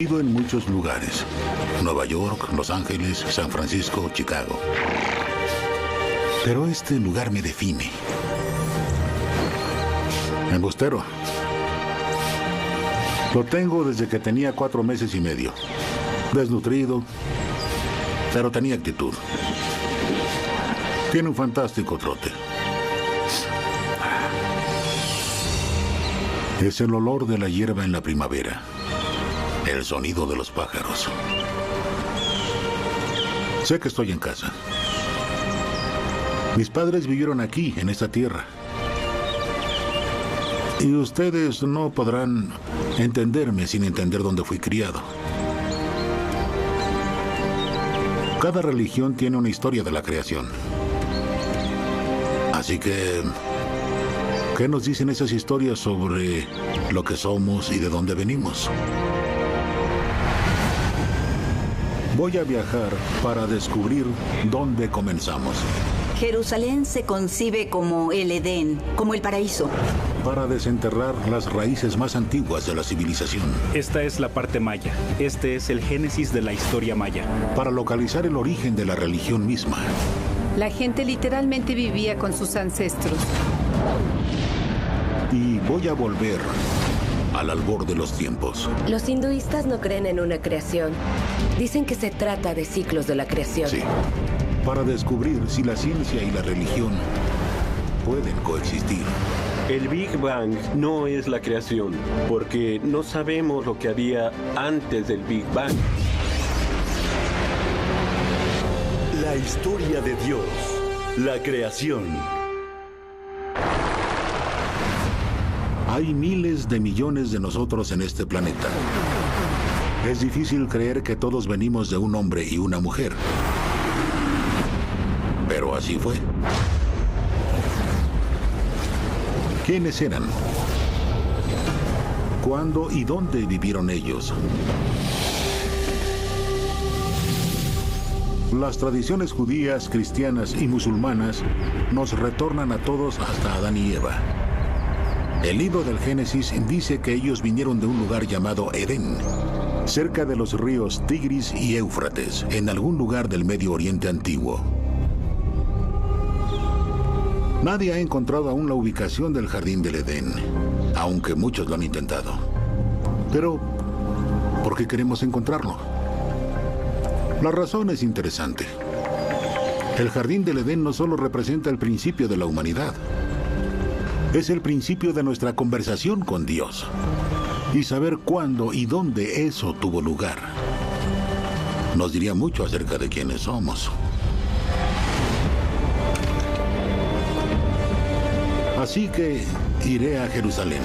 He ido en muchos lugares. Nueva York, Los Ángeles, San Francisco, Chicago. Pero este lugar me define. Embustero. Lo tengo desde que tenía 4 meses y medio. Desnutrido, pero tenía actitud. Tiene un fantástico trote. Es el olor de la hierba en la primavera. El sonido de los pájaros. Sé que estoy en casa. Mis padres vivieron aquí, en esta tierra. Y ustedes no podrán entenderme sin entender dónde fui criado. Cada religión tiene una historia de la creación. Así que, ¿qué nos dicen esas historias sobre lo que somos y de dónde venimos? Voy a viajar para descubrir dónde comenzamos. Jerusalén se concibe como el Edén, como el paraíso. Para desenterrar las raíces más antiguas de la civilización. Esta es la parte maya. Este es el génesis de la historia maya. Para localizar el origen de la religión misma. La gente literalmente vivía con sus ancestros. Y voy a volver al albor de los tiempos. Los hinduistas no creen en una creación. Dicen que se trata de ciclos de la creación. Sí. Para descubrir si la ciencia y la religión pueden coexistir. El Big Bang no es la creación, porque no sabemos lo que había antes del Big Bang. La historia de Dios, la creación. Hay miles de millones de nosotros en este planeta. Es difícil creer que todos venimos de un hombre y una mujer. Pero así fue. ¿Quiénes eran? ¿Cuándo y dónde vivieron ellos? Las tradiciones judías, cristianas y musulmanas nos retornan a todos hasta Adán y Eva. El libro del Génesis dice que ellos vinieron de un lugar llamado Edén, cerca de los ríos Tigris y Éufrates, en algún lugar del Medio Oriente antiguo. Nadie ha encontrado aún la ubicación del jardín del Edén, aunque muchos lo han intentado. Pero, ¿por qué queremos encontrarlo? La razón es interesante. El jardín del Edén no solo representa el principio de la humanidad, es el principio de nuestra conversación con Dios. Y saber cuándo y dónde eso tuvo lugar nos diría mucho acerca de quiénes somos. Así que iré a Jerusalén.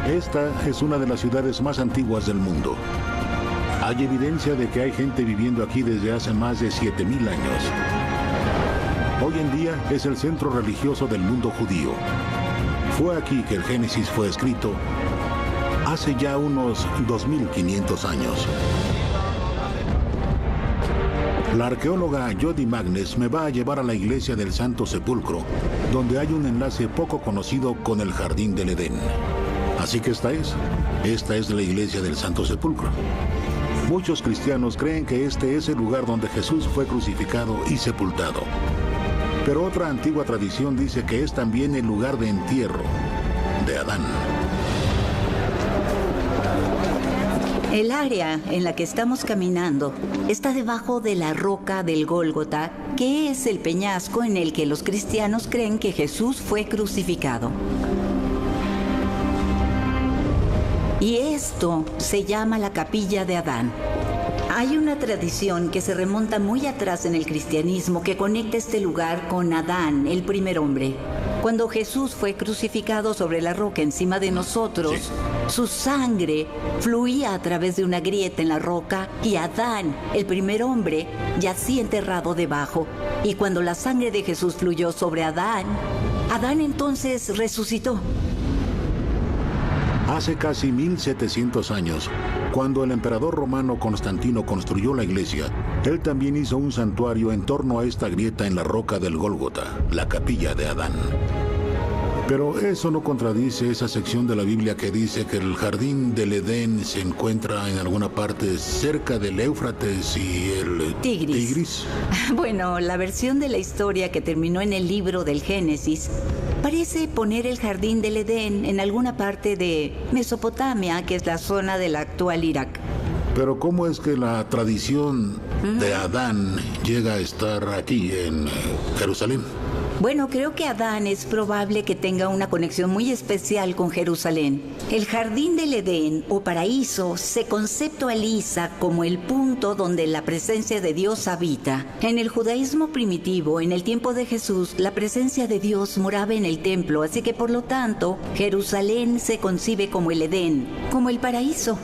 Esta es una de las ciudades más antiguas del mundo. Hay evidencia de que hay gente viviendo aquí desde hace más de 7,000 años. Hoy en día es el centro religioso del mundo judío. Fue aquí que el Génesis fue escrito hace ya unos 2,500 años. La arqueóloga Jody Magnes me va a llevar a la iglesia del Santo Sepulcro, donde hay un enlace poco conocido con el Jardín del Edén. Así que esta es la iglesia del Santo Sepulcro. Muchos cristianos creen que este es el lugar donde Jesús fue crucificado y sepultado. Pero otra antigua tradición dice que es también el lugar de entierro de Adán. El área en la que estamos caminando está debajo de la roca del Gólgota, que es el peñasco en el que los cristianos creen que Jesús fue crucificado. Y esto se llama la capilla de Adán. Hay una tradición que se remonta muy atrás en el cristianismo que conecta este lugar con Adán, el primer hombre. Cuando Jesús fue crucificado sobre la roca encima de nosotros, su sangre fluía a través de una grieta en la roca y Adán, el primer hombre, yacía enterrado debajo. Y cuando la sangre de Jesús fluyó sobre Adán, Adán entonces resucitó. Hace casi 1700 años, cuando el emperador romano Constantino construyó la iglesia, él también hizo un santuario en torno a esta grieta en la roca del Gólgota, la capilla de Adán. Pero eso no contradice esa sección de la Biblia que dice que el jardín del Edén se encuentra en alguna parte cerca del Éufrates y el Tigris. Bueno, la versión de la historia que terminó en el libro del Génesis parece poner el jardín del Edén en alguna parte de Mesopotamia, que es la zona del actual Irak. Pero ¿cómo es que la tradición de Adán llega a estar aquí en Jerusalén? Bueno, creo que Adán es probable que tenga una conexión muy especial con Jerusalén. El jardín del Edén o paraíso se conceptualiza como el punto donde la presencia de Dios habita. En el judaísmo primitivo, en el tiempo de Jesús, la presencia de Dios moraba en el templo, así que por lo tanto, Jerusalén se concibe como el Edén, como el paraíso.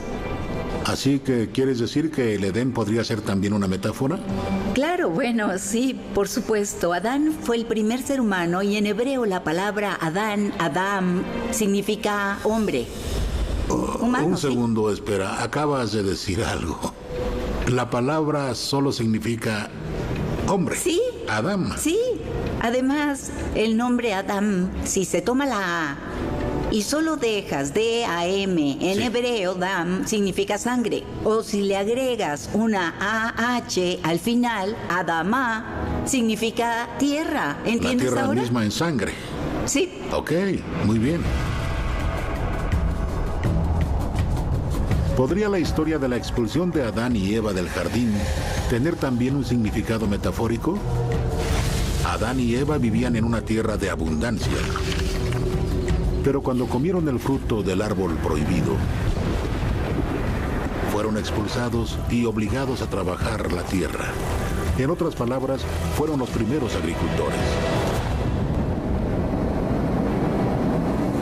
Así que, ¿quieres decir que el Edén podría ser también una metáfora? Claro, bueno, sí, por supuesto. Adán fue el primer ser humano y en hebreo la palabra Adán, Adam, significa hombre. Humano, Un segundo, espera. Acabas de decir algo. La palabra solo significa hombre. Sí. Adam. Sí. Además, el nombre Adam, si se toma la A y solo dejas D-A-M en hebreo, Dam significa sangre. O si le agregas una A-H al final, Adama significa tierra. ¿Entiendes La tierra ahora? misma en sangre. Sí. Ok, muy bien. ¿Podría la historia de la expulsión de Adán y Eva del jardín tener también un significado metafórico? Adán y Eva vivían en una tierra de abundancia. Pero cuando comieron el fruto del árbol prohibido, fueron expulsados y obligados a trabajar la tierra. En otras palabras, fueron los primeros agricultores.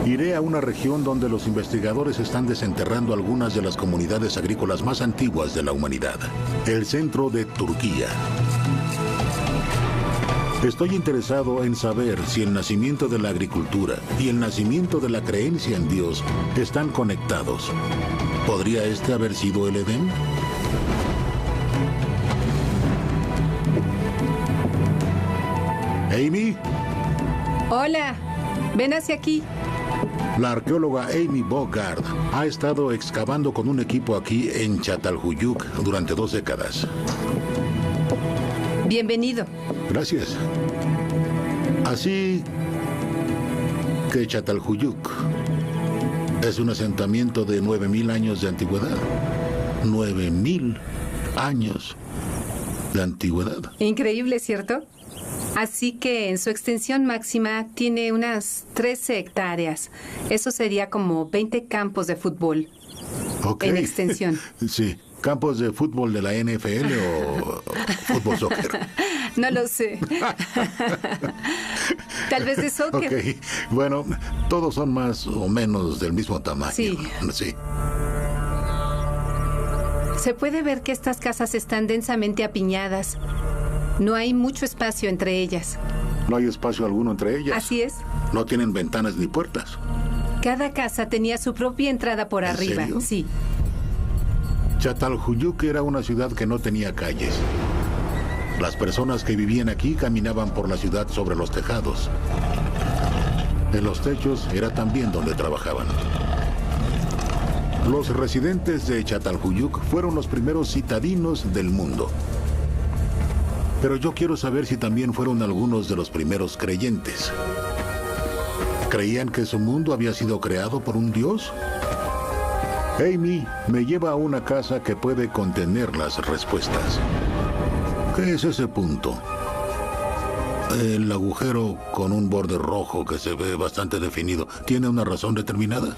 Iré a una región donde los investigadores están desenterrando algunas de las comunidades agrícolas más antiguas de la humanidad, el centro de Turquía. Estoy interesado en saber si el nacimiento de la agricultura y el nacimiento de la creencia en Dios están conectados. ¿Podría este haber sido el Edén? Amy, Hola, ven hacia aquí. la arqueóloga Amy Bogart ha estado excavando con un equipo aquí en Çatalhöyük durante 2 décadas. Bienvenido. Gracias. Así que Çatalhöyük es un asentamiento de 9,000 años de antigüedad. 9,000 años de antigüedad. Increíble, ¿cierto? Así que en su extensión máxima tiene unas 13 hectáreas. Eso sería como 20 campos de fútbol. Ok. En extensión. Sí. ¿Campos de fútbol de la NFL o fútbol soccer? No lo sé. Tal vez de soccer. Ok. Bueno, todos son más o menos del mismo tamaño. Sí. Sí. Se puede ver que estas casas están densamente apiñadas. No hay mucho espacio entre ellas. No hay espacio alguno entre ellas. Así es. No tienen ventanas ni puertas. Cada casa tenía su propia entrada por ¿En arriba. serio? Sí. Çatalhöyük era una ciudad que no tenía calles. Las personas que vivían aquí caminaban por la ciudad sobre los tejados. En los techos era también donde trabajaban. Los residentes de Çatalhöyük fueron los primeros citadinos del mundo. Pero yo quiero saber si también fueron algunos de los primeros creyentes. ¿Creían que su mundo había sido creado por un dios? Amy me lleva a una casa que puede contener las respuestas. ¿Qué es ese punto? El agujero con un borde rojo que se ve bastante definido. ¿Tiene una razón determinada?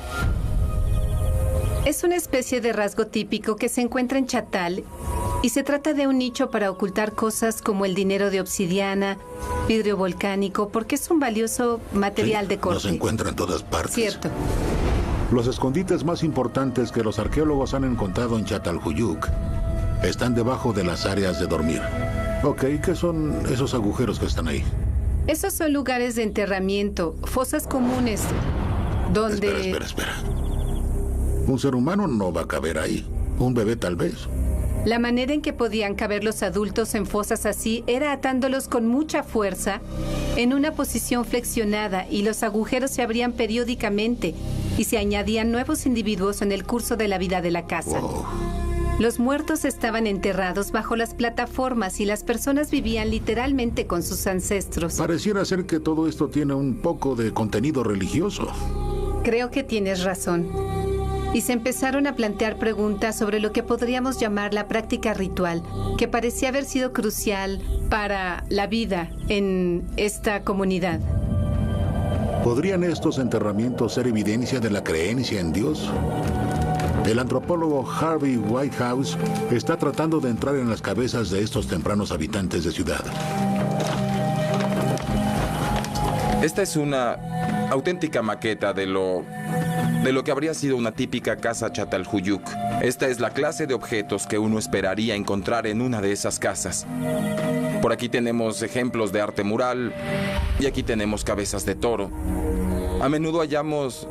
Es una especie de rasgo típico que se encuentra en Chatal y se trata de un nicho para ocultar cosas como el dinero de obsidiana, vidrio volcánico, porque es un valioso material de corte. No se encuentra en todas partes. Cierto. Los escondites más importantes que los arqueólogos han encontrado en Çatalhöyük están debajo de las áreas de dormir. Ok, ¿qué son esos agujeros que están ahí? Esos son lugares de enterramiento, fosas comunes, donde... Espera. Un ser humano no va a caber ahí. Un bebé tal vez. La manera en que podían caber los adultos en fosas así era atándolos con mucha fuerza en una posición flexionada, y los agujeros se abrían periódicamente y se añadían nuevos individuos en el curso de la vida de la casa. Wow. Los muertos estaban enterrados bajo las plataformas y las personas vivían literalmente con sus ancestros. Pareciera ser que todo esto tiene un poco de contenido religioso. Creo que tienes razón. Y se empezaron a plantear preguntas sobre lo que podríamos llamar la práctica ritual, que parecía haber sido crucial para la vida en esta comunidad. ¿Podrían estos enterramientos ser evidencia de la creencia en Dios? El antropólogo Harvey Whitehouse está tratando de entrar en las cabezas de estos tempranos habitantes de ciudad. Esta es una auténtica maqueta de lo que habría sido una típica casa Çatalhöyük. Esta es la clase de objetos que uno esperaría encontrar en una de esas casas. Por aquí tenemos ejemplos de arte mural y aquí tenemos cabezas de toro. A menudo hallamos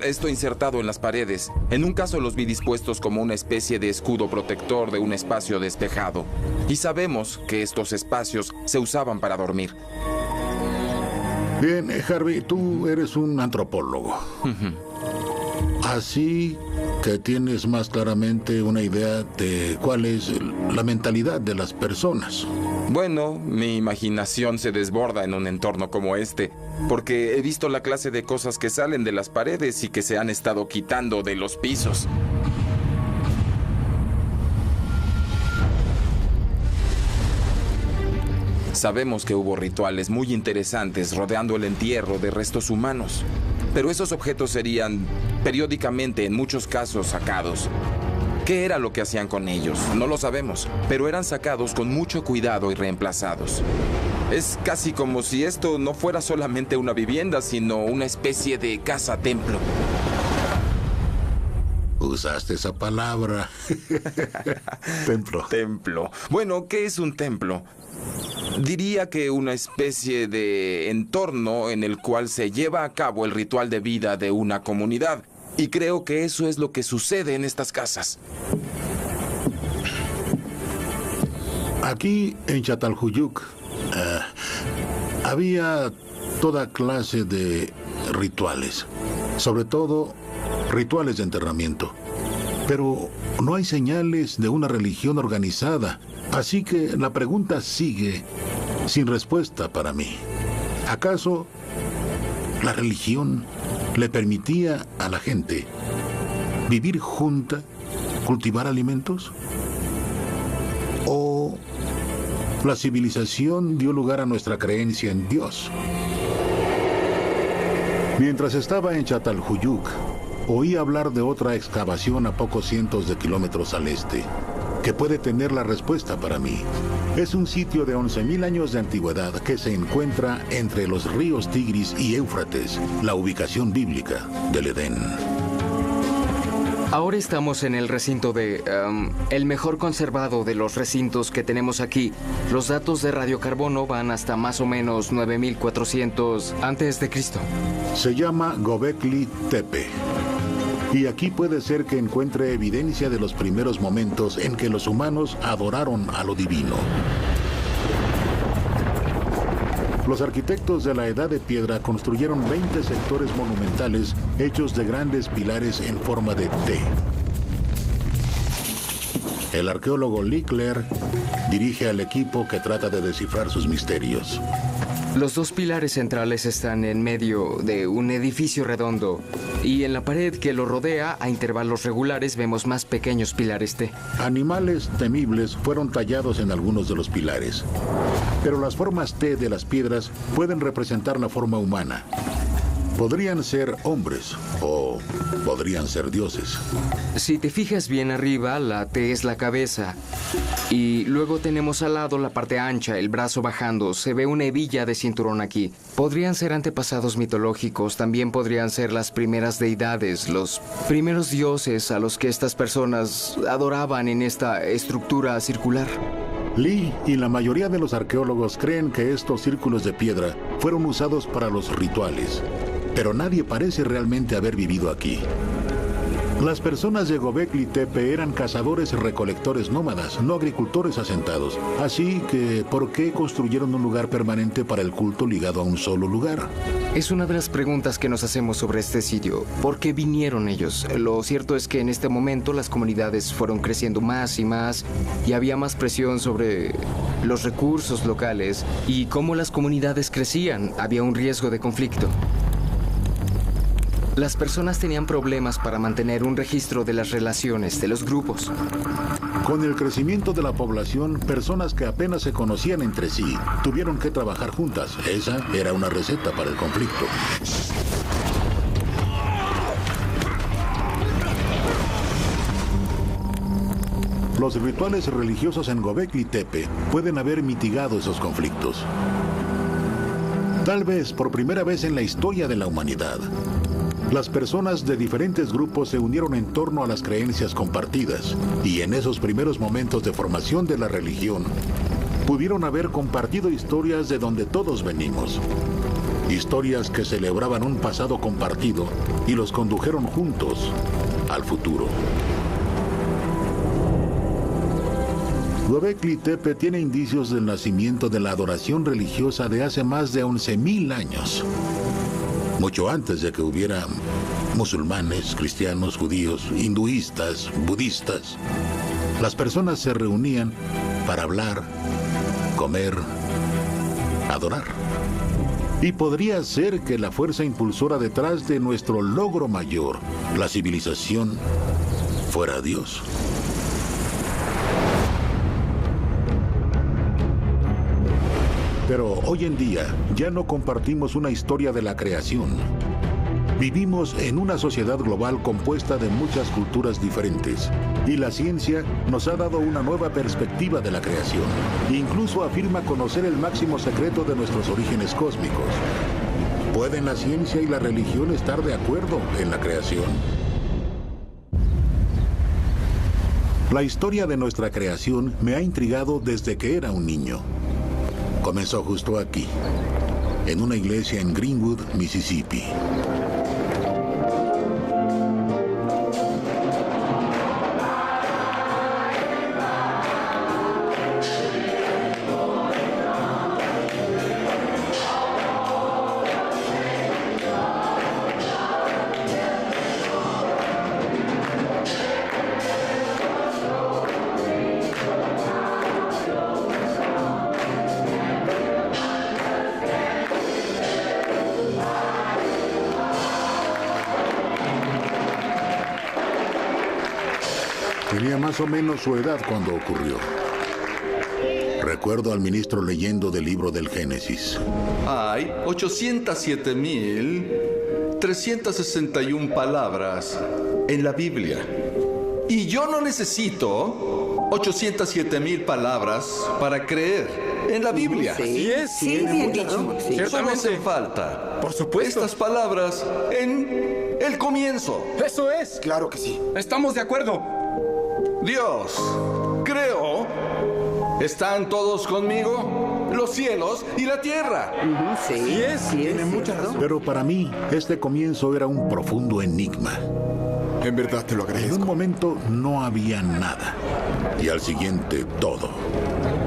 esto insertado en las paredes. En un caso los vi dispuestos como una especie de escudo protector de un espacio despejado. Y sabemos que estos espacios se usaban para dormir. Bien, Harvey, tú eres un antropólogo. Así que tienes más claramente una idea de cuál es la mentalidad de las personas. Bueno, mi imaginación se desborda en un entorno como este, porque he visto la clase de cosas que salen de las paredes y que se han estado quitando de los pisos. Sabemos que hubo rituales muy interesantes rodeando el entierro de restos humanos, pero esos objetos serían periódicamente, en muchos casos, sacados. ¿Qué era lo que hacían con ellos? No lo sabemos, pero eran sacados con mucho cuidado y reemplazados. Es casi como si esto no fuera solamente una vivienda, sino una especie de casa-templo. Usaste esa palabra. Templo. Templo. Bueno, ¿qué es un templo? Diría que una especie de entorno en el cual se lleva a cabo el ritual de vida de una comunidad. Y creo que eso es lo que sucede en estas casas. Aquí en Çatalhöyük había toda clase de rituales, sobre todo rituales de enterramiento. Pero no hay señales de una religión organizada, así que la pregunta sigue sin respuesta para mí. ¿Acaso la religión le permitía a la gente vivir junta, cultivar alimentos? ¿O la civilización dio lugar a nuestra creencia en Dios? Mientras estaba en Çatalhöyük, oí hablar de otra excavación a pocos cientos de kilómetros al este, que puede tener la respuesta para mí. Es un sitio de 11.000 años de antigüedad que se encuentra entre los ríos Tigris y Éufrates, la ubicación bíblica del Edén. Ahora estamos en el recinto el mejor conservado de los recintos que tenemos aquí. Los datos de radiocarbono van hasta más o menos 9.400 antes de Cristo. Se llama Göbekli Tepe. Y aquí puede ser que encuentre evidencia de los primeros momentos en que los humanos adoraron a lo divino. Los arquitectos de la Edad de Piedra construyeron 20 sectores monumentales hechos de grandes pilares en forma de T. El arqueólogo Lee Clare dirige al equipo que trata de descifrar sus misterios. Los dos pilares centrales están en medio de un edificio redondo y en la pared que lo rodea, a intervalos regulares, vemos más pequeños pilares T. Animales temibles fueron tallados en algunos de los pilares, pero las formas T de las piedras pueden representar la forma humana. Podrían ser hombres o podrían ser dioses. Si te fijas bien arriba, la T es la cabeza. Y luego tenemos al lado la parte ancha, el brazo bajando. Se ve una hebilla de cinturón aquí. Podrían ser antepasados mitológicos, también podrían ser las primeras deidades, los primeros dioses a los que estas personas adoraban en esta estructura circular. Lee y la mayoría de los arqueólogos creen que estos círculos de piedra fueron usados para los rituales, pero nadie parece realmente haber vivido aquí. Las personas de Göbekli Tepe eran cazadores y recolectores nómadas, no agricultores asentados. Así que, ¿por qué construyeron un lugar permanente para el culto ligado a un solo lugar? Es una de las preguntas que nos hacemos sobre este sitio. ¿Por qué vinieron ellos? Lo cierto es que en este momento las comunidades fueron creciendo más y más y había más presión sobre los recursos locales y cómo las comunidades crecían. Había un riesgo de conflicto. Las personas tenían problemas para mantener un registro de las relaciones de los grupos. Con el crecimiento de la población, personas que apenas se conocían entre sí tuvieron que trabajar juntas. Esa era una receta para el conflicto. Los rituales religiosos en Göbekli Tepe pueden haber mitigado esos conflictos. Tal vez por primera vez en la historia de la humanidad, las personas de diferentes grupos se unieron en torno a las creencias compartidas y en esos primeros momentos de formación de la religión pudieron haber compartido historias de donde todos venimos. Historias que celebraban un pasado compartido y los condujeron juntos al futuro. Göbekli Tepe tiene indicios del nacimiento de la adoración religiosa de hace más de 11.000 años. Mucho antes de que hubiera musulmanes, cristianos, judíos, hinduistas, budistas. Las personas se reunían para hablar, comer, adorar. Y podría ser que la fuerza impulsora detrás de nuestro logro mayor, la civilización, fuera Dios. Pero hoy en día ya no compartimos una historia de la creación. Vivimos en una sociedad global compuesta de muchas culturas diferentes y la ciencia nos ha dado una nueva perspectiva de la creación. Incluso afirma conocer el máximo secreto de nuestros orígenes cósmicos. ¿Pueden la ciencia y la religión estar de acuerdo en la creación? La historia de nuestra creación me ha intrigado desde que era un niño. Comenzó justo aquí, en una iglesia en Greenwood, Mississippi. Tenía más o menos su edad cuando ocurrió. Recuerdo al ministro leyendo del libro del Génesis. Hay 807.361 palabras en la Biblia. Y yo no necesito 807.000 palabras para creer en la Biblia. Sí, Sí, bien dicho. Sí. Solo hacen falta. Por supuesto. Estas palabras en el comienzo. Eso es. Claro que sí. Estamos de acuerdo. Dios, creo, ¿están todos conmigo? Los cielos y la tierra. Sí, tiene mucha razón. Pero para mí, este comienzo era un profundo enigma. En verdad te lo agradezco. En un momento no había nada. Y al siguiente, todo.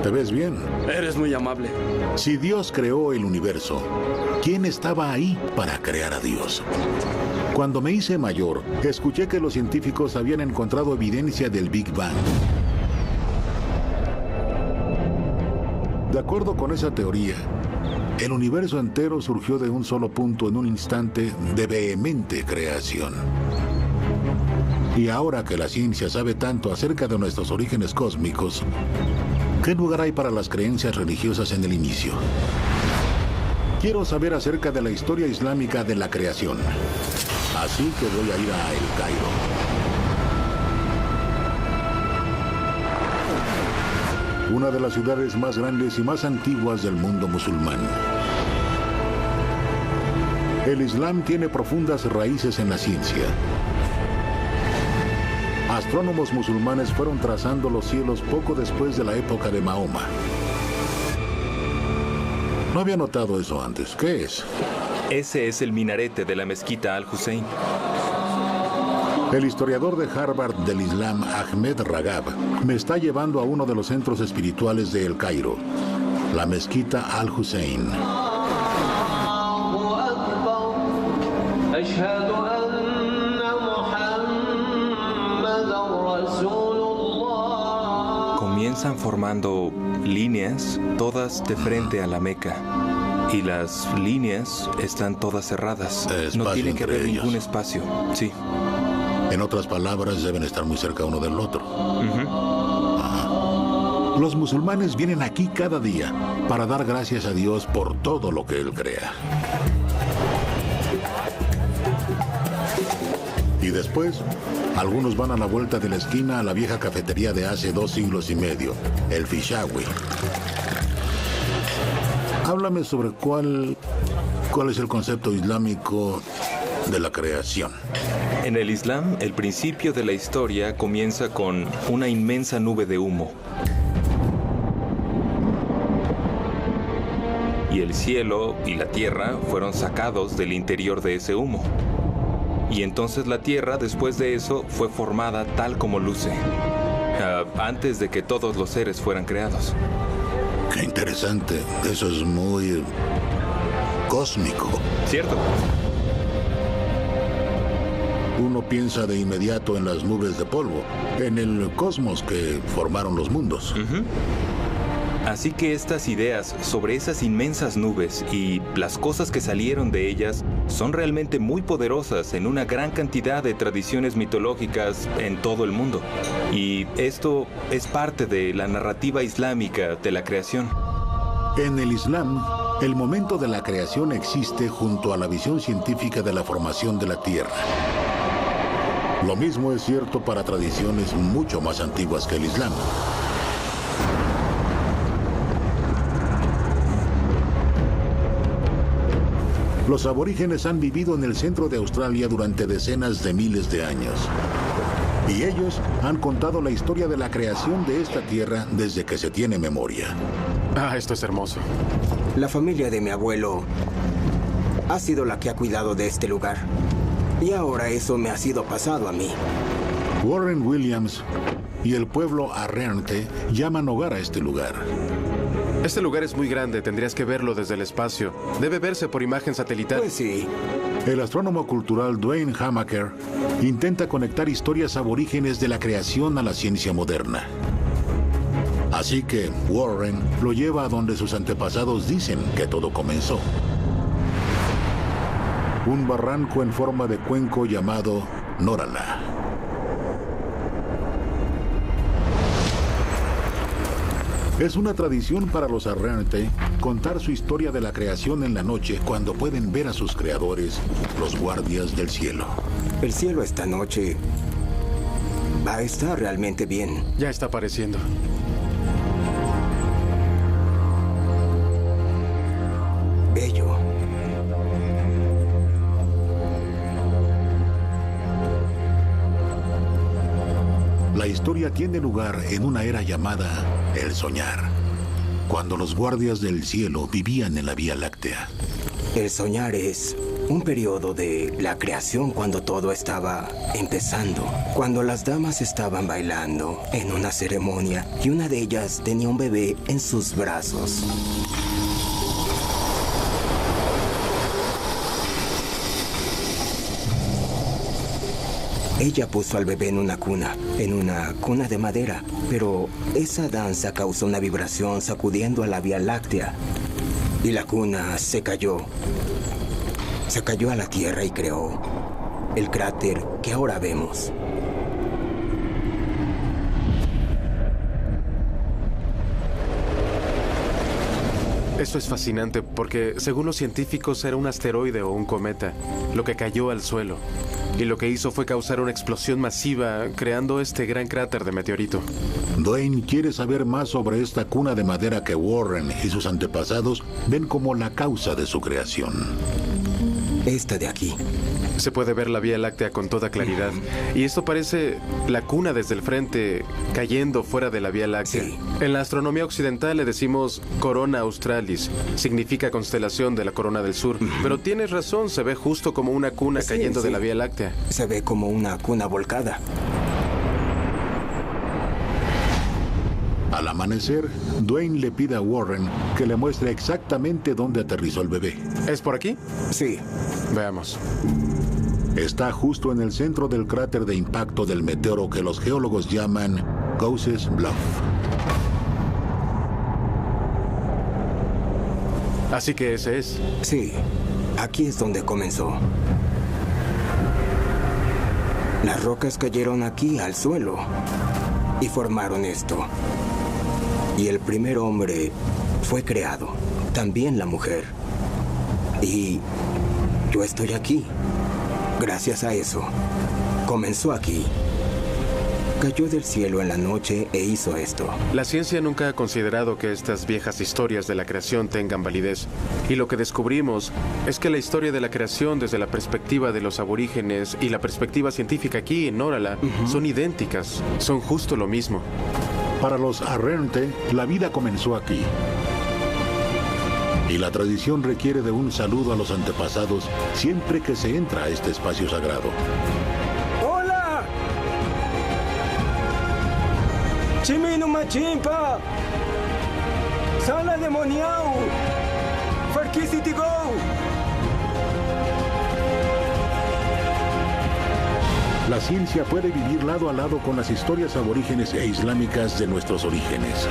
¿Te ves bien? Eres muy amable. Si Dios creó el universo, ¿quién estaba ahí para crear a Dios? Cuando me hice mayor, escuché que los científicos habían encontrado evidencia del Big Bang. De acuerdo con esa teoría, el universo entero surgió de un solo punto en un instante de vehemente creación. Y ahora que la ciencia sabe tanto acerca de nuestros orígenes cósmicos, ¿qué lugar hay para las creencias religiosas en el inicio? Quiero saber acerca de la historia islámica de la creación. Así que voy a ir a El Cairo. Una de las ciudades más grandes y más antiguas del mundo musulmán. El Islam tiene profundas raíces en la ciencia. Astrónomos musulmanes fueron trazando los cielos poco después de la época de Mahoma. No había notado eso antes. ¿Qué es? Ese es el minarete de la mezquita Al-Hussein. El historiador de Harvard del Islam, Ahmed Ragab, me está llevando a uno de los centros espirituales de El Cairo, la mezquita Al-Hussein. Comienzan formando líneas, todas de frente a la Meca. Y las líneas están todas cerradas. No tiene que haber ningún espacio. Sí. En otras palabras, deben estar muy cerca uno del otro. Los musulmanes vienen aquí cada día para dar gracias a Dios por todo lo que Él crea. Y después, algunos van a la vuelta de la esquina a la vieja cafetería de hace 2 siglos y medio, el Fishawi. Háblame sobre cuál es el concepto islámico de la creación. En el Islam, el principio de la historia comienza con una inmensa nube de humo. Y el cielo y la tierra fueron sacados del interior de ese humo. Y entonces la tierra, después de eso, fue formada tal como luce, antes de que todos los seres fueran creados. Qué interesante. Eso es muy cósmico. ¿Cierto? Uno piensa de inmediato en las nubes de polvo, en el cosmos que formaron los mundos. Así que estas ideas sobre esas inmensas nubes y las cosas que salieron de ellas son realmente muy poderosas en una gran cantidad de tradiciones mitológicas en todo el mundo. Y esto es parte de la narrativa islámica de la creación. En el Islam, el momento de la creación existe junto a la visión científica de la formación de la Tierra. Lo mismo es cierto para tradiciones mucho más antiguas que el Islam. Los aborígenes han vivido en el centro de Australia durante decenas de miles de años. Y ellos han contado la historia de la creación de esta tierra desde que se tiene memoria. Esto es hermoso. La familia de mi abuelo ha sido la que ha cuidado de este lugar. Y ahora eso me ha sido pasado a mí. Warren Williams y el pueblo Arrernte llaman hogar a este lugar. Este lugar es muy grande, tendrías que verlo desde el espacio. Debe verse por imagen satelital. Pues sí. El astrónomo cultural Dwayne Hamaker intenta conectar historias aborígenes de la creación a la ciencia moderna. Así que Warren lo lleva a donde sus antepasados dicen que todo comenzó. Un barranco en forma de cuenco llamado Norala. Es una tradición para los Arrernte contar su historia de la creación en la noche cuando pueden ver a sus creadores, los guardias del cielo. El cielo esta noche va a estar realmente bien. Ya está apareciendo. Bello. La historia tiene lugar en una era llamada el soñar, cuando los guardias del cielo vivían en la Vía Láctea. El soñar es un periodo de la creación cuando todo estaba empezando, cuando las damas estaban bailando en una ceremonia y una de ellas tenía un bebé en sus brazos. Ella puso al bebé en una cuna de madera, pero esa danza causó una vibración sacudiendo a la Vía Láctea y la cuna se cayó. Se cayó a la tierra y creó el cráter que ahora vemos. Esto es fascinante porque, según los científicos, era un asteroide o un cometa, lo que cayó al suelo. Y lo que hizo fue causar una explosión masiva, creando este gran cráter de meteorito. Dwayne quiere saber más sobre esta cuna de madera que Warren y sus antepasados ven como la causa de su creación. Esta de aquí. Se puede ver la Vía Láctea con toda claridad. Y esto parece la cuna desde el frente, cayendo fuera de la Vía Láctea. Sí. En la astronomía occidental le decimos corona austral. Borealis. Significa constelación de la corona del sur. Pero tienes razón, se ve justo como una cuna cayendo de la Vía Láctea. Se ve como una cuna volcada. Al amanecer, Dwayne le pide a Warren que le muestre exactamente dónde aterrizó el bebé. ¿Es por aquí? Sí. Veamos. Está justo en el centro del cráter de impacto del meteoro que los geólogos llaman Gouse's Bluff. Así que ese es. Sí, aquí es donde comenzó. Las rocas cayeron aquí al suelo y formaron esto. Y el primer hombre fue creado, también la mujer. Y yo estoy aquí, gracias a eso. Comenzó aquí. Cayó del cielo en la noche e hizo esto. La ciencia nunca ha considerado que estas viejas historias de la creación tengan validez. Y lo que descubrimos es que la historia de la creación desde la perspectiva de los aborígenes y la perspectiva científica aquí en Norala son idénticas, son justo lo mismo. Para los Arrernte, la vida comenzó aquí. Y la tradición requiere de un saludo a los antepasados siempre que se entra a este espacio sagrado. ¡Hola! ¡Chimino Machimpa! ¡Sala demoniau! ¡Farquisitigo! La ciencia puede vivir lado a lado con las historias aborígenes e islámicas de nuestros orígenes.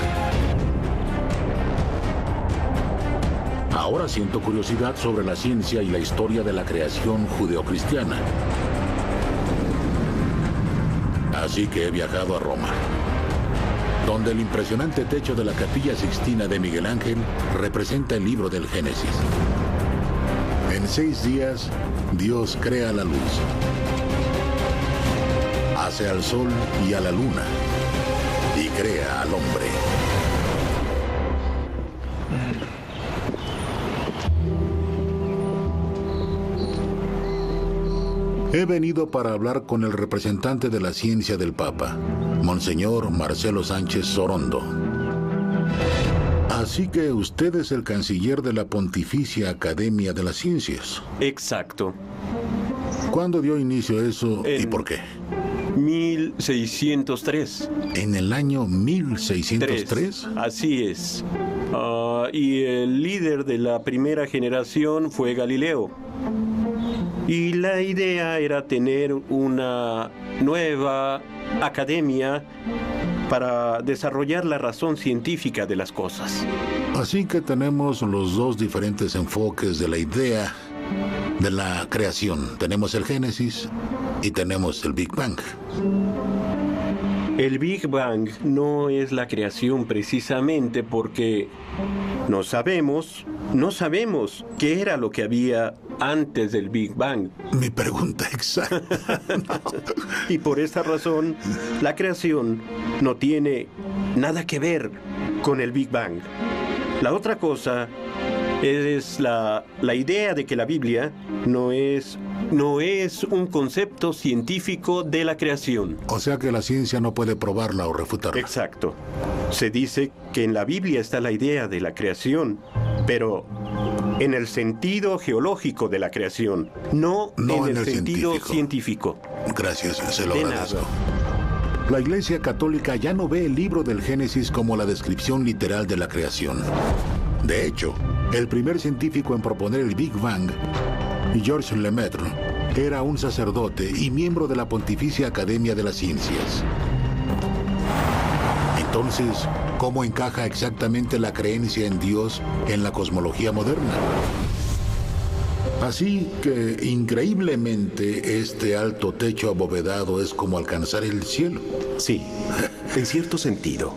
Ahora siento curiosidad sobre la ciencia y la historia de la creación judeocristiana. Así que he viajado a Roma, donde el impresionante techo de la Capilla Sixtina de Miguel Ángel representa el libro del Génesis. En 6 días, Dios crea la luz. Hace al sol y a la luna y crea al hombre. He venido para hablar con el representante de la ciencia del Papa, Monseñor Marcelo Sánchez Sorondo. Así que usted es el canciller de la Pontificia Academia de las Ciencias. Exacto. ¿Cuándo dio inicio eso y por qué? 1603. ¿En el año 1603? Así es. Y el líder de la primera generación fue Galileo. Y la idea era tener una nueva academia para desarrollar la razón científica de las cosas. Así que tenemos los dos diferentes enfoques de la idea de la creación. Tenemos el Génesis y tenemos el Big Bang. El Big Bang no es la creación precisamente porque no sabemos qué era lo que había antes del Big Bang. Mi pregunta exacta. Y por esta razón, la creación no tiene nada que ver con el Big Bang. La otra cosa es la idea de que la Biblia no es un concepto científico de la creación. O sea que la ciencia no puede probarla o refutarla. Exacto. Se dice que en la Biblia está la idea de la creación, pero en el sentido geológico de la creación, no en el sentido científico. Gracias, se lo agradezco. La Iglesia Católica ya no ve el libro del Génesis como la descripción literal de la creación. De hecho, el primer científico en proponer el Big Bang, Georges Lemaitre, era un sacerdote y miembro de la Pontificia Academia de las Ciencias. Entonces, ¿cómo encaja exactamente la creencia en Dios en la cosmología moderna? Así que, increíblemente, este alto techo abovedado es como alcanzar el cielo. Sí, en cierto sentido.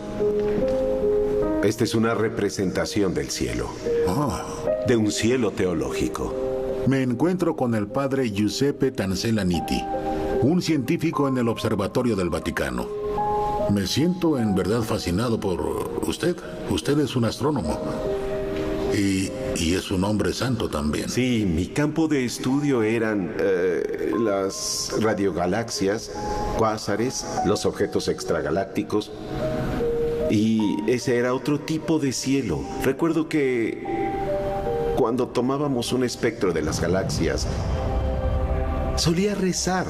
Esta es una representación del cielo. De un cielo teológico. Me encuentro con el padre Giuseppe Tanzelaniti, un científico en el Observatorio del Vaticano. Me siento en verdad fascinado por usted. Usted es un astrónomo. Y es un hombre santo también. Sí, mi campo de estudio eran las radiogalaxias, cuásares, los objetos extragalácticos. Y ese era otro tipo de cielo. Recuerdo que cuando tomábamos un espectro de las galaxias, solía rezar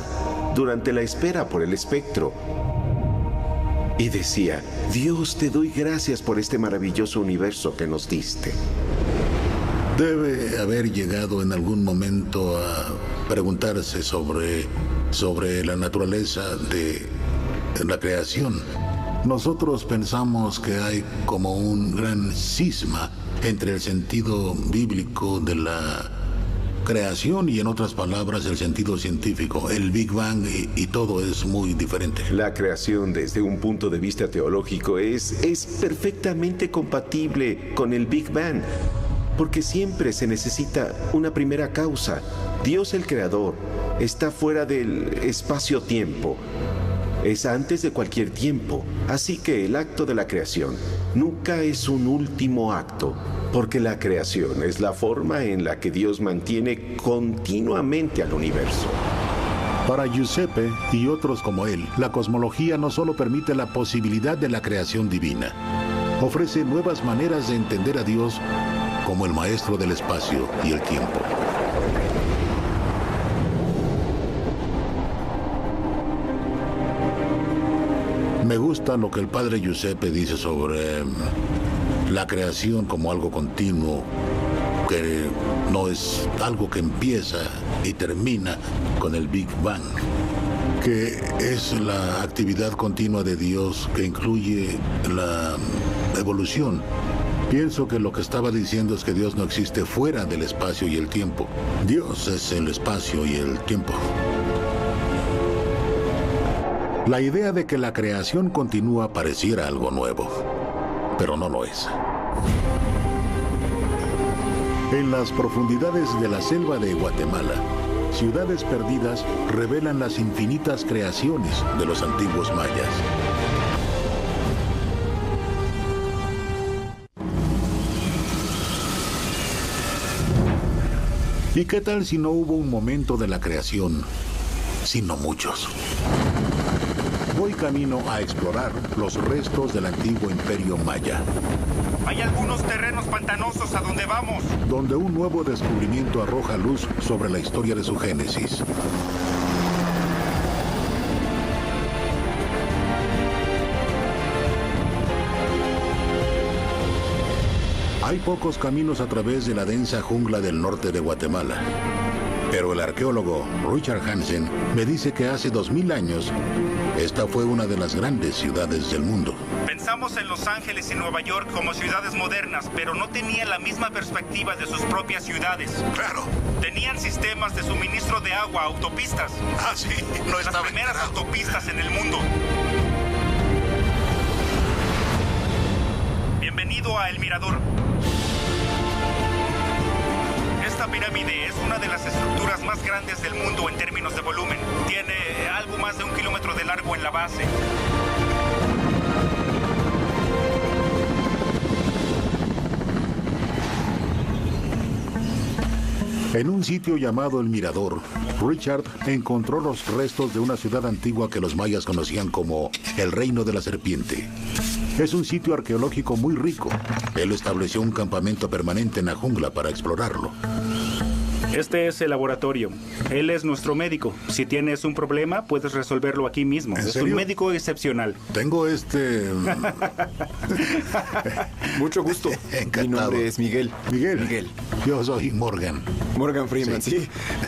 durante la espera por el espectro. Y decía, Dios, te doy gracias por este maravilloso universo que nos diste. Debe haber llegado en algún momento a preguntarse sobre la naturaleza de la creación. Nosotros pensamos que hay como un gran cisma entre el sentido bíblico de la creación y, en otras palabras, el sentido científico. El Big Bang y todo es muy diferente. La creación desde un punto de vista teológico es perfectamente compatible con el Big Bang, porque siempre se necesita una primera causa. Dios el Creador está fuera del espacio-tiempo. Es antes de cualquier tiempo. Así que el acto de la creación nunca es un último acto, porque la creación es la forma en la que Dios mantiene continuamente al universo. Para Giuseppe y otros como él, la cosmología no solo permite la posibilidad de la creación divina, ofrece nuevas maneras de entender a Dios como el maestro del espacio y el tiempo. Me gusta lo que el padre Giuseppe dice sobre la creación como algo continuo, que no es algo que empieza y termina con el Big Bang, que es la actividad continua de Dios que incluye la evolución. Pienso que lo que estaba diciendo es que Dios no existe fuera del espacio y el tiempo. Dios es el espacio y el tiempo. La idea de que la creación continúa pareciera algo nuevo, pero no lo es. En las profundidades de la selva de Guatemala, ciudades perdidas revelan las infinitas creaciones de los antiguos mayas. ¿Y qué tal si no hubo un momento de la creación, sino muchos? Voy camino a explorar los restos del antiguo imperio maya. Hay algunos terrenos pantanosos a donde vamos, donde un nuevo descubrimiento arroja luz sobre la historia de su génesis. Hay pocos caminos a través de la densa jungla del norte de Guatemala. Pero el arqueólogo Richard Hansen me dice que hace 2000 años, esta fue una de las grandes ciudades del mundo. Pensamos en Los Ángeles y Nueva York como ciudades modernas, pero no tenían la misma perspectiva de sus propias ciudades. Claro. Tenían sistemas de suministro de agua, autopistas. Ah, sí, no estaba las primeras autopistas en el mundo. Bienvenido a El Mirador. Esta pirámide es una de las estructuras más grandes del mundo en términos de volumen. Tiene algo más de 1 kilómetro de largo en la base. En un sitio llamado El Mirador, Richard encontró los restos de una ciudad antigua que los mayas conocían como el Reino de la Serpiente. Es un sitio arqueológico muy rico. Él estableció un campamento permanente en la jungla para explorarlo. Este es el laboratorio. Él es nuestro médico. Si tienes un problema, puedes resolverlo aquí mismo. ¿En Es serio? un médico excepcional. Tengo Mucho gusto. Encantado. Mi nombre es Miguel. Miguel. Yo soy Morgan. Morgan Freeman, sí.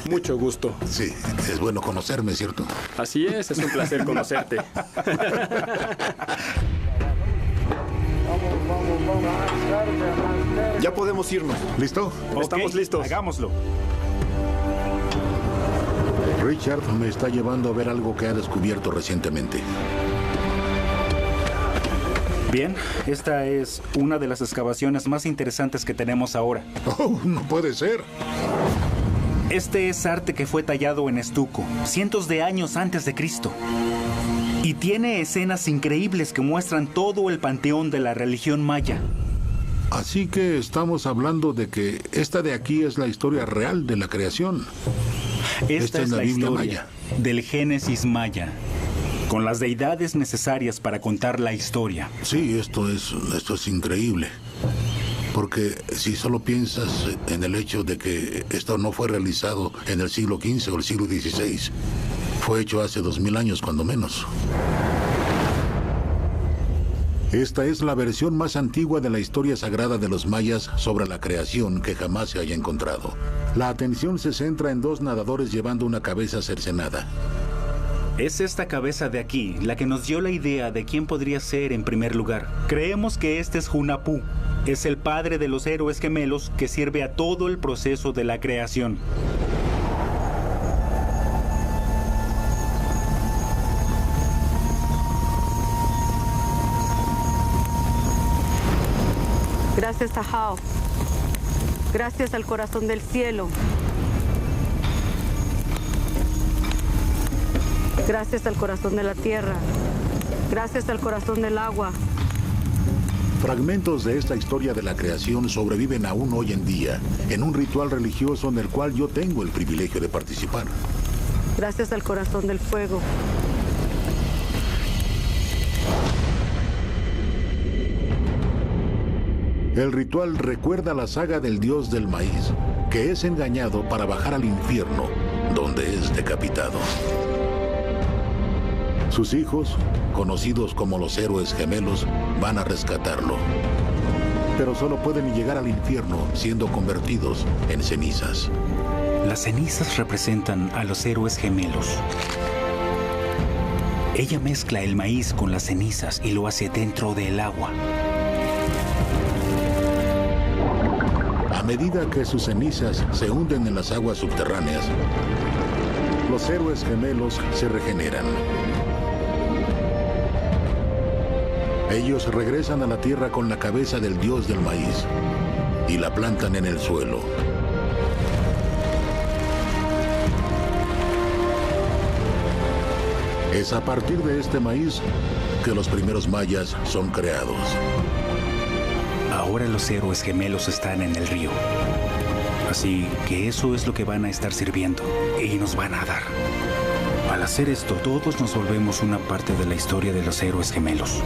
Mucho gusto. Sí, es bueno conocerme, ¿cierto? Así es un placer conocerte. Ya podemos irnos. ¿Listo? Estamos listos. Hagámoslo. Richard me está llevando a ver algo que ha descubierto recientemente. Bien, esta es una de las excavaciones más interesantes que tenemos ahora. ¡Oh, no puede ser! Este es arte que fue tallado en estuco, cientos de años antes de Cristo. Y tiene escenas increíbles que muestran todo el panteón de la religión maya. Así que estamos hablando de que esta de aquí es la historia real de la creación. Esta es la Biblia historia del Génesis maya. con las deidades necesarias para contar la historia. Sí, esto es increíble. Porque si solo piensas en el hecho de que esto no fue realizado en el siglo XV o el siglo XVI, fue hecho hace 2000 años cuando menos. Esta es la versión más antigua de la historia sagrada de los mayas sobre la creación que jamás se haya encontrado. La atención se centra en dos nadadores llevando una cabeza cercenada. Es esta cabeza de aquí la que nos dio la idea de quién podría ser en primer lugar. Creemos que este es Hunahpu. Es el padre de los héroes gemelos que sirve a todo el proceso de la creación. Gracias, Tahao. Gracias al corazón del cielo. Gracias al corazón de la tierra. Gracias al corazón del agua. Fragmentos de esta historia de la creación sobreviven aún hoy en día, en un ritual religioso en el cual yo tengo el privilegio de participar. Gracias al corazón del fuego. El ritual recuerda la saga del dios del maíz, que es engañado para bajar al infierno, donde es decapitado. Sus hijos, conocidos como los héroes gemelos, van a rescatarlo. Pero solo pueden llegar al infierno siendo convertidos en cenizas. Las cenizas representan a los héroes gemelos. Ella mezcla el maíz con las cenizas y lo hace dentro del agua. A medida que sus cenizas se hunden en las aguas subterráneas, los héroes gemelos se regeneran. Ellos regresan a la tierra con la cabeza del dios del maíz y la plantan en el suelo. Es a partir de este maíz que los primeros mayas son creados. Ahora los héroes gemelos están en el río. Así que eso es lo que van a estar sirviendo y nos van a dar. Al hacer esto, todos nos volvemos una parte de la historia de los héroes gemelos.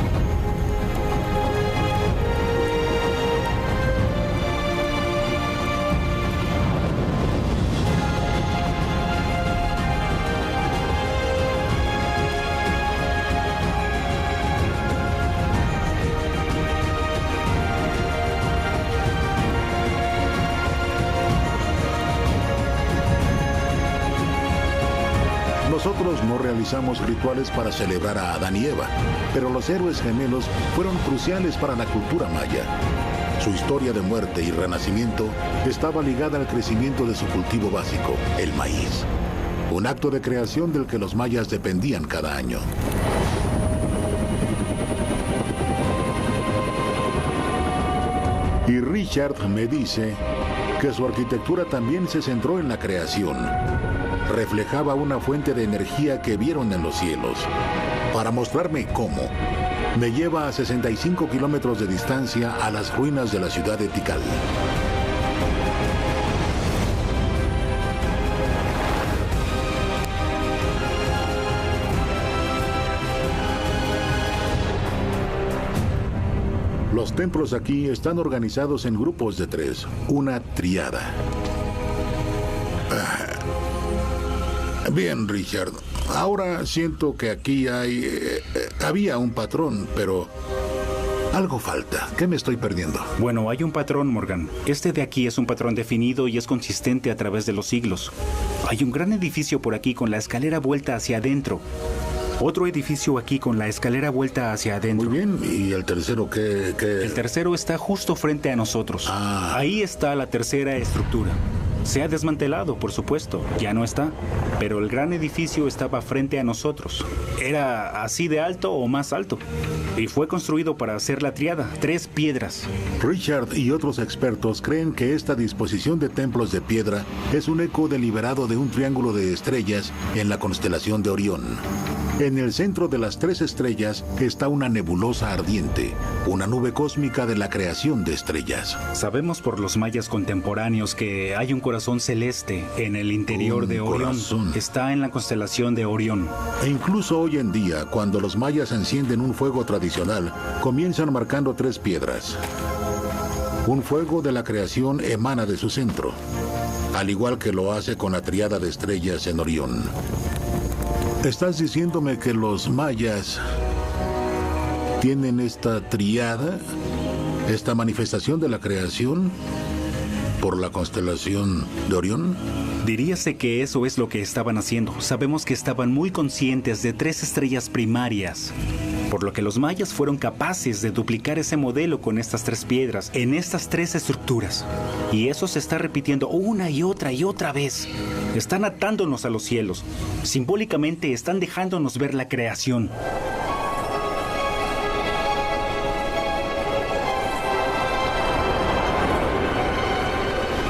Nosotros no realizamos rituales para celebrar a Adán y Eva, pero los héroes gemelos fueron cruciales para la cultura maya. Su historia de muerte y renacimiento estaba ligada al crecimiento de su cultivo básico, el maíz. Un acto de creación del que los mayas dependían cada año. Y Richard me dice que su arquitectura también se centró en la creación. Reflejaba una fuente de energía que vieron en los cielos. Para mostrarme cómo, me lleva a 65 kilómetros de distancia a las ruinas de la ciudad de Tikal. Los templos aquí están organizados en grupos de 3, una triada. Bien, Richard. Ahora siento que aquí había un patrón, pero algo falta. ¿Qué me estoy perdiendo? Bueno, hay un patrón, Morgan. Este de aquí es un patrón definido y es consistente a través de los siglos. Hay un gran edificio por aquí con la escalera vuelta hacia adentro. Otro edificio aquí con la escalera vuelta hacia adentro. Muy bien. ¿Y el tercero qué? El tercero está justo frente a nosotros. Ahí está la tercera estructura. Se ha desmantelado, por supuesto, ya no está, pero el gran edificio estaba frente a nosotros. Era así de alto o más alto, y fue construido para hacer la triada, 3 piedras. Richard y otros expertos creen que esta disposición de templos de piedra es un eco deliberado de un triángulo de estrellas en la constelación de Orión. En el centro de las 3 estrellas está una nebulosa ardiente, una nube cósmica de la creación de estrellas. Sabemos por los mayas contemporáneos que hay un corazón corazón celeste en el interior de Orión. Está en la constelación de Orión. E incluso hoy en día, cuando los mayas encienden un fuego tradicional, comienzan marcando 3 piedras. Un fuego de la creación emana de su centro, al igual que lo hace con la triada de estrellas en Orión. ¿Estás diciéndome que los mayas tienen esta triada, esta manifestación de la creación por la constelación de Orión? Diríase que eso es lo que estaban haciendo. Sabemos que estaban muy conscientes de 3 estrellas primarias, por lo que los mayas fueron capaces de duplicar ese modelo con estas 3 piedras, en estas 3 estructuras. Y eso se está repitiendo una y otra vez. Están atándonos a los cielos. Simbólicamente están dejándonos ver la creación.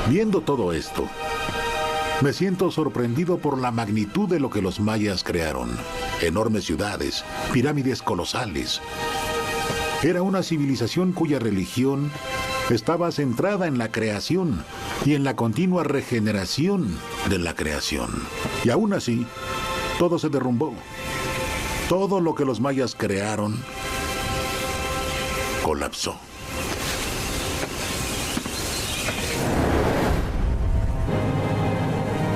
Viendo todo esto, me siento sorprendido por la magnitud de lo que los mayas crearon. Enormes ciudades, pirámides colosales. Era una civilización cuya religión estaba centrada en la creación y en la continua regeneración de la creación. Y aún así, todo se derrumbó. Todo lo que los mayas crearon colapsó.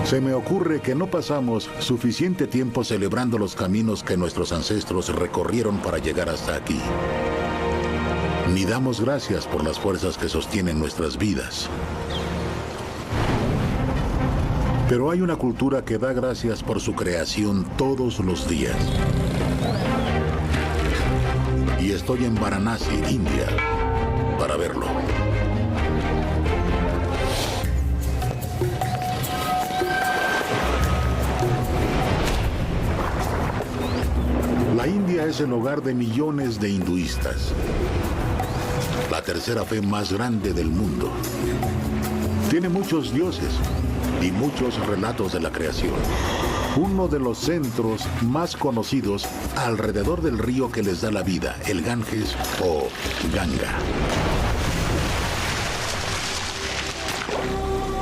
Se me ocurre que no pasamos suficiente tiempo celebrando los caminos que nuestros ancestros recorrieron para llegar hasta aquí. Ni damos gracias por las fuerzas que sostienen nuestras vidas. Pero hay una cultura que da gracias por su creación todos los días. Y estoy en Varanasi, India, para verlo. La India es el hogar de millones de hinduistas, la tercera fe más grande del mundo. Tiene muchos dioses y muchos relatos de la creación. Uno de los centros más conocidos alrededor del río que les da la vida, el Ganges o Ganga.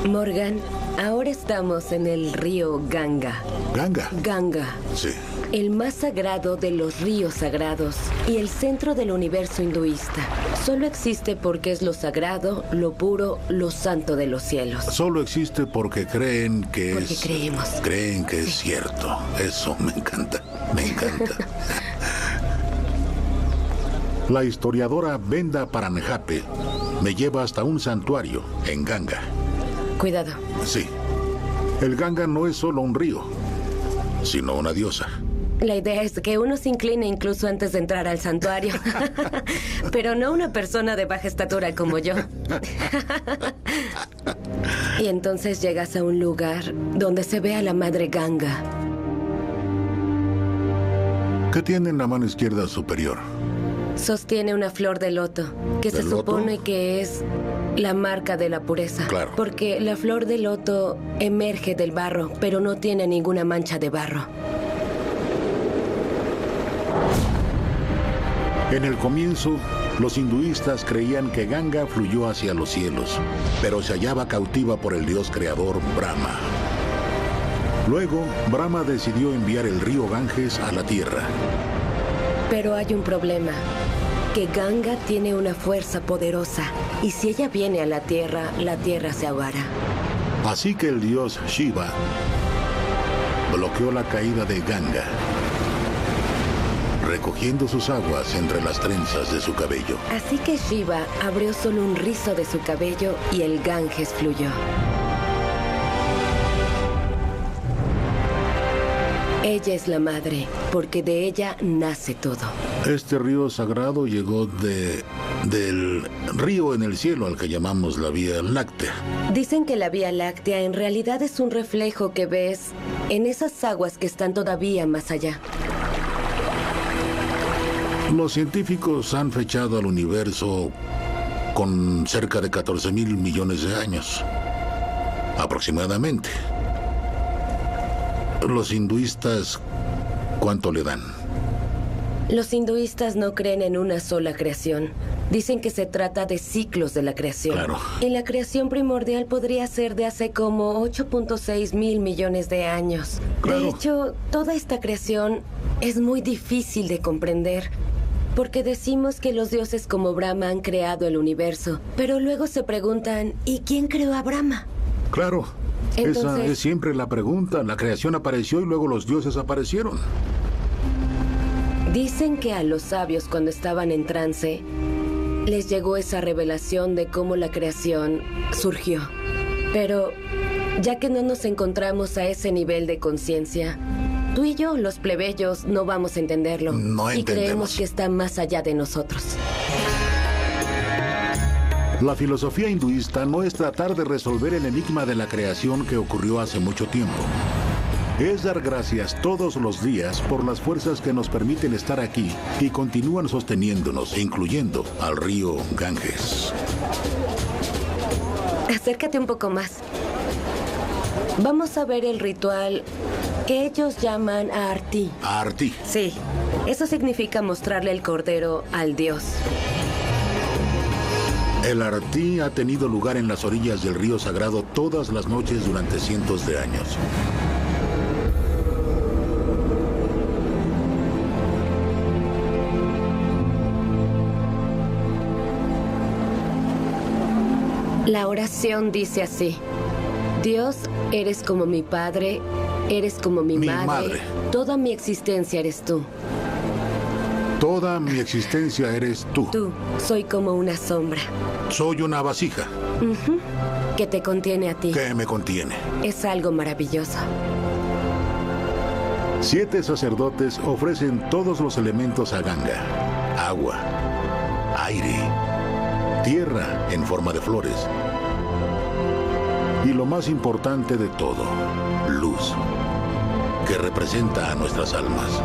Morgan, ahora estamos en el río Ganga. ¿Ganga? Ganga. Sí. El más sagrado de los ríos sagrados y el centro del universo hinduista. Solo existe porque es lo sagrado, lo puro, lo santo de los cielos. Solo existe porque creen que porque es... creemos. Creen que es cierto. Eso me encanta, me encanta. La historiadora Benda Paranjape me lleva hasta un santuario en Ganga. Cuidado. Sí. El Ganga no es solo un río, sino una diosa. La idea es que uno se incline incluso antes de entrar al santuario. Pero no una persona de baja estatura como yo. Y entonces llegas a un lugar donde se ve a la madre Ganga. ¿Qué tiene en la mano izquierda superior? Sostiene una flor de loto, que se supone que es la marca de la pureza. Claro. Porque la flor de loto emerge del barro, pero no tiene ninguna mancha de barro. En el comienzo, los hinduistas creían que Ganga fluyó hacia los cielos, pero se hallaba cautiva por el dios creador Brahma. Luego, Brahma decidió enviar el río Ganges a la tierra. Pero hay un problema, que Ganga tiene una fuerza poderosa, y si ella viene a la tierra se ahogará. Así que el dios Shiva bloqueó la caída de Ganga, recogiendo sus aguas entre las trenzas de su cabello. Así que Shiva abrió solo un rizo de su cabello y el Ganges fluyó. Ella es la madre, porque de ella nace todo. Este río sagrado llegó del río en el cielo al que llamamos la Vía Láctea. Dicen que la Vía Láctea en realidad es un reflejo que ves en esas aguas que están todavía más allá. Los científicos han fechado al universo con cerca de 14,000 millones de años, aproximadamente. Los hinduistas, ¿cuánto le dan? Los hinduistas no creen en una sola creación. Dicen que se trata de ciclos de la creación. Claro. Y la creación primordial podría ser de hace como 8.6 mil millones de años. Claro. De hecho, toda esta creación es muy difícil de comprender. Porque decimos que los dioses como Brahma han creado el universo. Pero luego se preguntan, ¿y quién creó a Brahma? Claro. Entonces, esa es siempre la pregunta. La creación apareció y luego los dioses aparecieron. dicen que a los sabios cuando estaban en trance les llegó esa revelación de cómo la creación surgió. Pero ya que no nos encontramos a ese nivel de conciencia, tú y yo, los plebeyos, no vamos a entenderlo. No y entendemos. creemos que está más allá de nosotros. La filosofía hinduista no es tratar de resolver el enigma de la creación que ocurrió hace mucho tiempo. Es dar gracias todos los días por las fuerzas que nos permiten estar aquí y continúan sosteniéndonos, incluyendo al río Ganges. Acércate un poco más. Vamos a ver el ritual que ellos llaman Aarti. Aarti. Sí, eso significa mostrarle el cordero al dios. El Aarti ha tenido lugar en las orillas del río sagrado todas las noches durante cientos de años. La oración dice así: Dios, eres como mi padre, eres como mi madre. Toda mi existencia eres tú. Toda mi existencia eres tú. Tú, soy como una sombra. Soy una vasija. Que te contiene a ti. Que me contiene. Es algo maravilloso. 7 sacerdotes ofrecen todos los elementos a Ganga: agua, aire, tierra en forma de flores y lo más importante de todo, luz, que representa a nuestras almas.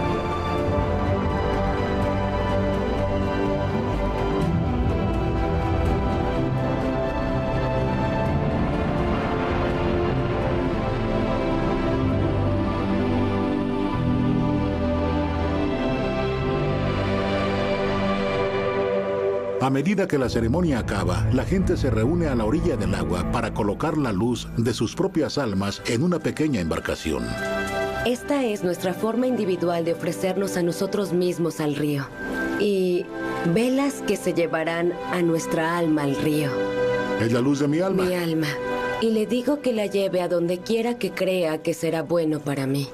A medida que la ceremonia acaba, la gente se reúne a la orilla del agua para colocar la luz de sus propias almas en una pequeña embarcación. Esta es nuestra forma individual de ofrecernos a nosotros mismos al río. Y velas que se llevarán a nuestra alma al río. Es la luz de mi alma. Mi alma. Y le digo que la lleve a donde quiera que crea que será bueno para mí.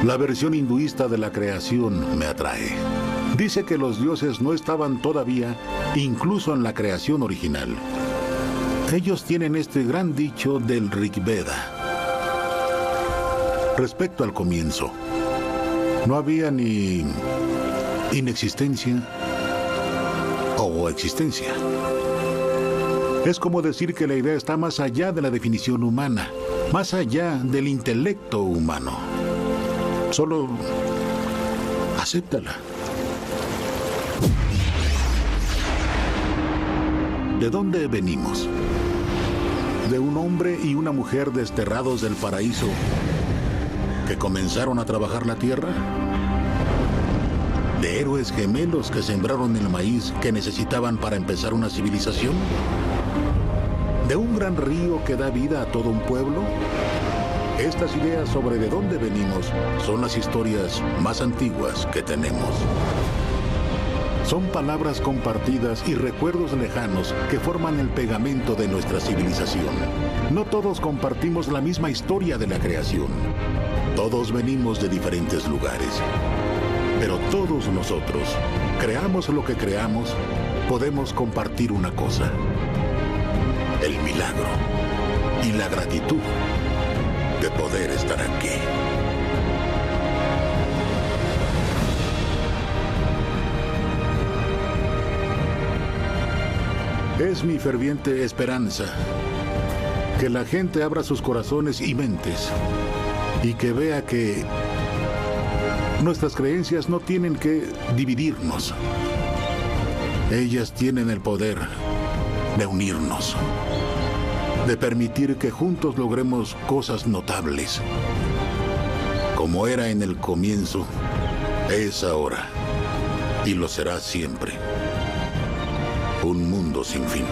La versión hinduista de la creación me atrae. Dice que los dioses no estaban todavía, incluso en la creación original. Ellos tienen este gran dicho del Rig Veda. Respecto al comienzo, no había ni inexistencia o existencia. Es como decir que la idea está más allá de la definición humana, más allá del intelecto humano. Solo acéptala. ¿De dónde venimos? ¿De un hombre y una mujer desterrados del paraíso que comenzaron a trabajar la tierra? ¿De héroes gemelos que sembraron el maíz que necesitaban para empezar una civilización? ¿De un gran río que da vida a todo un pueblo? Estas ideas sobre de dónde venimos son las historias más antiguas que tenemos. Son palabras compartidas y recuerdos lejanos que forman el pegamento de nuestra civilización. No todos compartimos la misma historia de la creación. Todos venimos de diferentes lugares. Pero todos nosotros, creamos lo que creamos, podemos compartir una cosa: el milagro y la gratitud de poder estar aquí. Es mi ferviente esperanza que la gente abra sus corazones y mentes y que vea que nuestras creencias no tienen que dividirnos. Ellas tienen el poder de unirnos, de permitir que juntos logremos cosas notables. Como era en el comienzo, es ahora y lo será siempre. Un mundo sin fin.